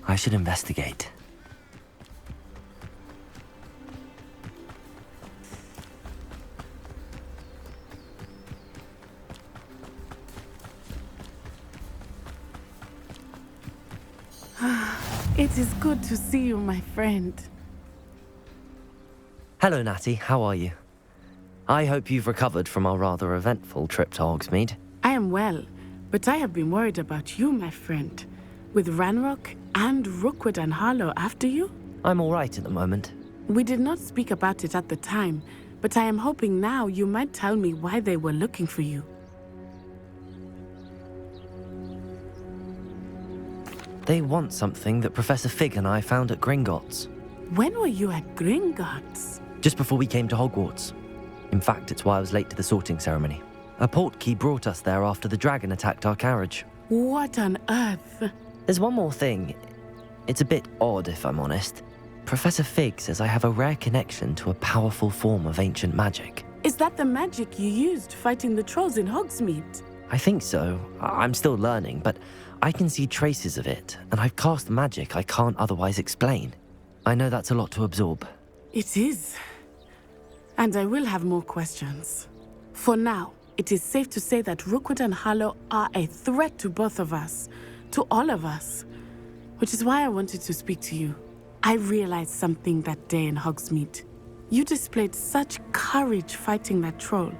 I should investigate. It is good to see you, my friend. Hello, Natty. How are you? I hope you've recovered from our rather eventful trip to Hogsmeade. I am well, but I have been worried about you, my friend. With Ranrock and Rookwood and Harlow after you? I'm all right at the moment. We did not speak about it at the time, but I am hoping now you might tell me why they were looking for you. They want something that Professor Fig and I found at Gringotts. When were you at Gringotts? Just before we came to Hogwarts. In fact, it's why I was late to the sorting ceremony. A portkey brought us there after the dragon attacked our carriage. What on earth? There's one more thing. It's a bit odd, if I'm honest. Professor Fig says I have a rare connection to a powerful form of ancient magic. Is that the magic you used fighting the trolls in Hogsmeade? I think so. I'm still learning, but I can see traces of it, and I've cast magic I can't otherwise explain. I know that's a lot to absorb. It is. And I will have more questions. For now, it is safe to say that Rookwood and Harlow are a threat to both of us, to all of us, which is why I wanted to speak to you. I realized something that day in Hogsmeade. You displayed such courage fighting that troll,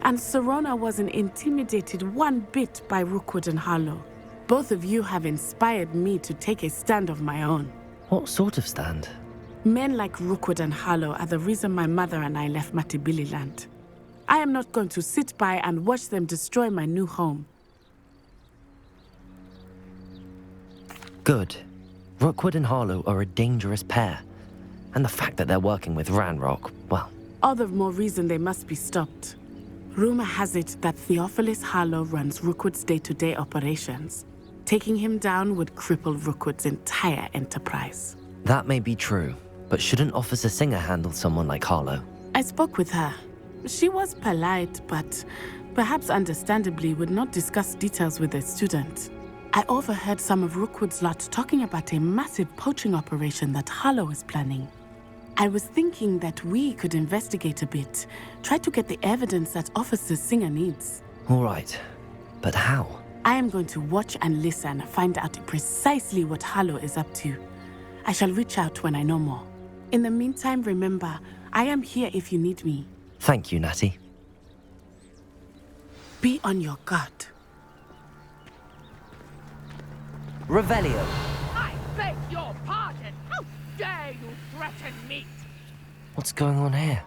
and Serona wasn't intimidated one bit by Rookwood and Harlow. Both of you have inspired me to take a stand of my own. What sort of stand? Men like Rookwood and Harlow are the reason my mother and I left Matibili-land. I am not going to sit by and watch them destroy my new home. Good. Rookwood and Harlow are a dangerous pair. And the fact that they're working with Ranrock, well... All the more reason they must be stopped. Rumor has it that Theophilus Harlow runs Rookwood's day-to-day operations. Taking him down would cripple Rookwood's entire enterprise. That may be true, but shouldn't Officer Singer handle someone like Harlow? I spoke with her. She was polite, but perhaps understandably would not discuss details with a student. I overheard some of Rookwood's lot talking about a massive poaching operation that Harlow is planning. I was thinking that we could investigate a bit, try to get the evidence that Officer Singer needs. All right, but how? I am going to watch and listen, find out precisely what Harlow is up to. I shall reach out when I know more. In the meantime, remember, I am here if you need me. Thank you, Natty. Be on your guard. Revelio. I beg your pardon! How dare you threaten me? What's going on here?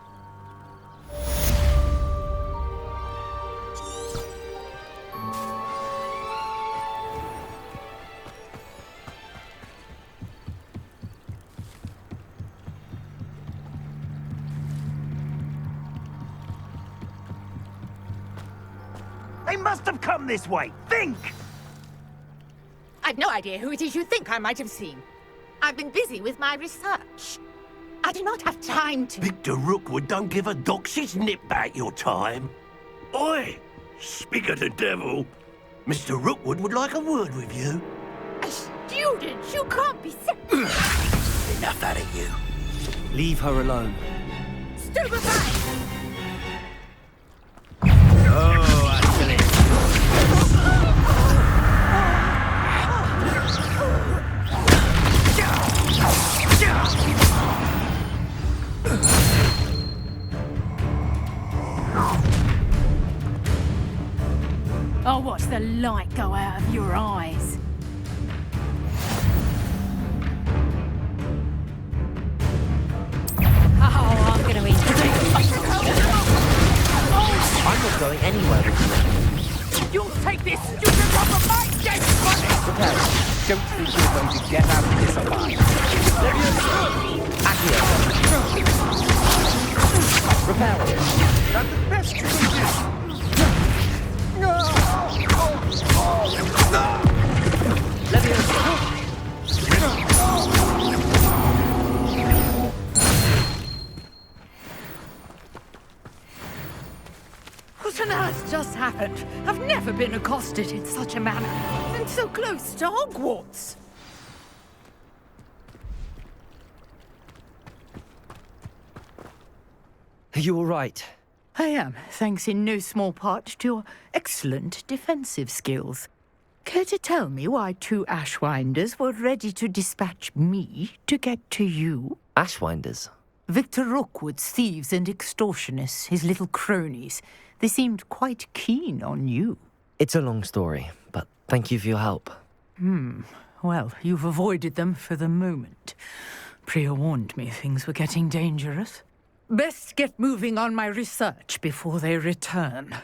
They must have come this way. Think! I've no idea who it is you think I might have seen. I've been busy with my research. I do not have time to... Victor Rookwood don't give a doxy's nip back your time. Oi! Speak of the devil. Mr. Rookwood would like a word with you. A student? You can't be so... Enough out of you. Leave her alone. Stupefy! I'll watch the light go out of your eyes. Oh, I'm gonna eat you. I'm not going anywhere with you. You'll take this stupid off of my Get on it! Prepare. Don't think you're going to get out of this alive. Accio. Repel. That's the best you can Leviosa. What on earth just happened? I've never been accosted in such a manner. And so close to Hogwarts. Are you all right? I am, thanks in no small part to your excellent defensive skills. Care to tell me why 2 Ashwinders were ready to dispatch me to get to you? Ashwinders. Victor Rookwood's thieves and extortionists, his little cronies. They seemed quite keen on you. It's a long story, but thank you for your help. Well, you've avoided them for the moment. Priya warned me things were getting dangerous. Best get moving on my research before they return.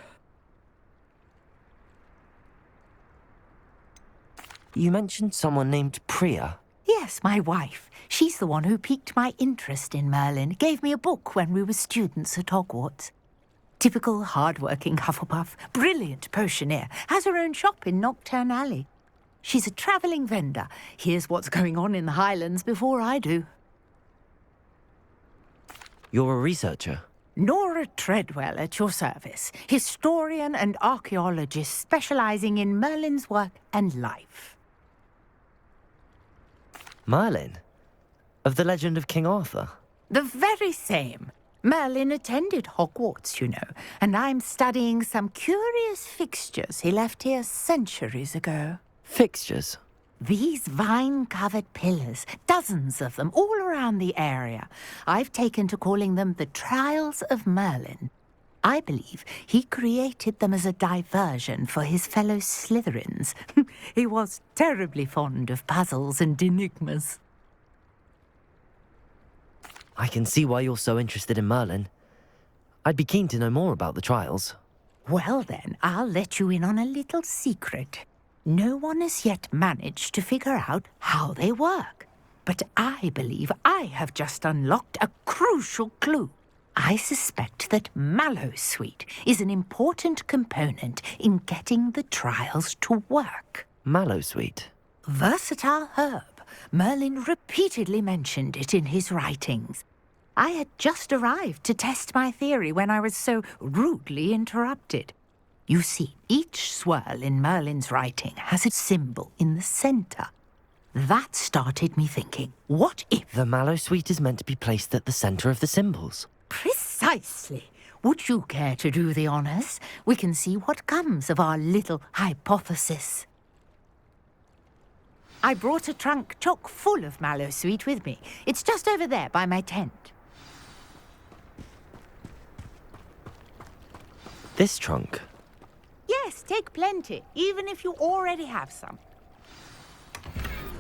You mentioned someone named Priya. Yes, my wife. She's the one who piqued my interest in Merlin. Gave me a book when we were students at Hogwarts. Typical hard-working Hufflepuff, brilliant potioneer, has her own shop in Knockturn Alley. She's a travelling vendor. Hears what's going on in the Highlands before I do. You're a researcher. Nora Treadwell at your service, historian and archaeologist specialising in Merlin's work and life. Merlin? Of the legend of King Arthur? The very same. Merlin attended Hogwarts, you know, and I'm studying some curious fixtures he left here centuries ago. Fixtures? These vine-covered pillars, dozens of them, all around the area. I've taken to calling them the Trials of Merlin. I believe he created them as a diversion for his fellow Slytherins. He was terribly fond of puzzles and enigmas. I can see why you're so interested in Merlin. I'd be keen to know more about the trials. Well then, I'll let you in on a little secret. No one has yet managed to figure out how they work. But I believe I have just unlocked a crucial clue. I suspect that Mallowsweet is an important component in getting the trials to work. Mallowsweet? Versatile herb. Merlin repeatedly mentioned it in his writings. I had just arrived to test my theory when I was so rudely interrupted. You see, each swirl in Merlin's writing has a symbol in the centre. That started me thinking, what if... The Mallowsweet is meant to be placed at the centre of the symbols. Precisely. Would you care to do the honours? We can see what comes of our little hypothesis. I brought a trunk chock full of Mallowsweet with me. It's just over there by my tent. This trunk? Yes, take plenty, even if you already have some.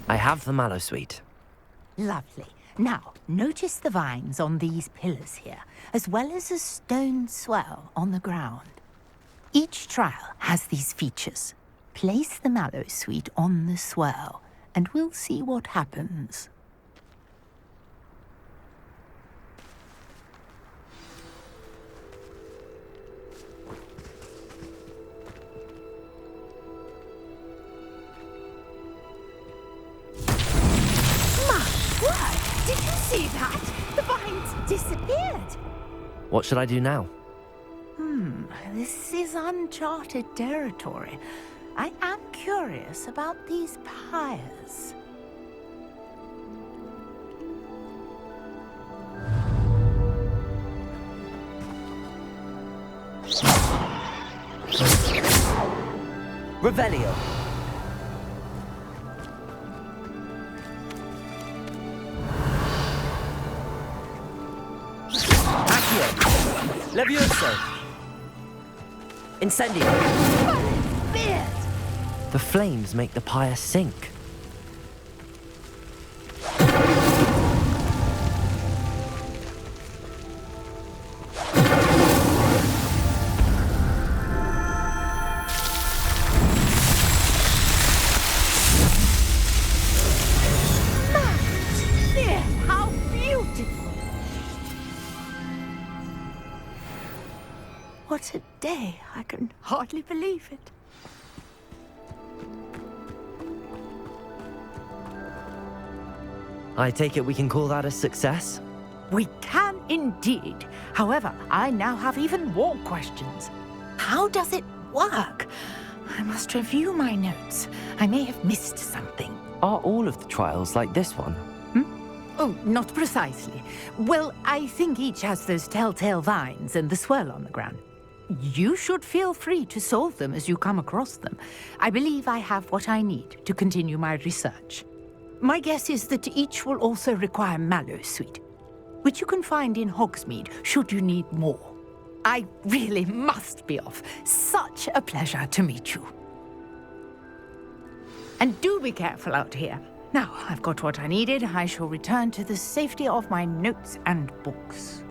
I have the Mallowsweet. Lovely. Now, notice the vines on these pillars here, as well as a stone swell on the ground. Each trial has these features. Place the Mallowsweet on the swell, and we'll see what happens. Did you see that? The vines disappeared. What should I do now? This is uncharted territory. I am curious about these pyres. Revelio. Levioso! Incendio! The flames make the pyre sink. day. I can hardly believe it. I take it we can call that a success? We can indeed. However, I now have even more questions. How does it work? I must review my notes. I may have missed something. Are all of the trials like this one? Oh, not precisely. Well, I think each has those telltale vines and the swirl on the ground. You should feel free to solve them as you come across them. I believe I have what I need to continue my research. My guess is that each will also require mallow sweet, which you can find in Hogsmeade should you need more. I really must be off. Such a pleasure to meet you. And do be careful out here. Now, I've got what I needed. I shall return to the safety of my notes and books.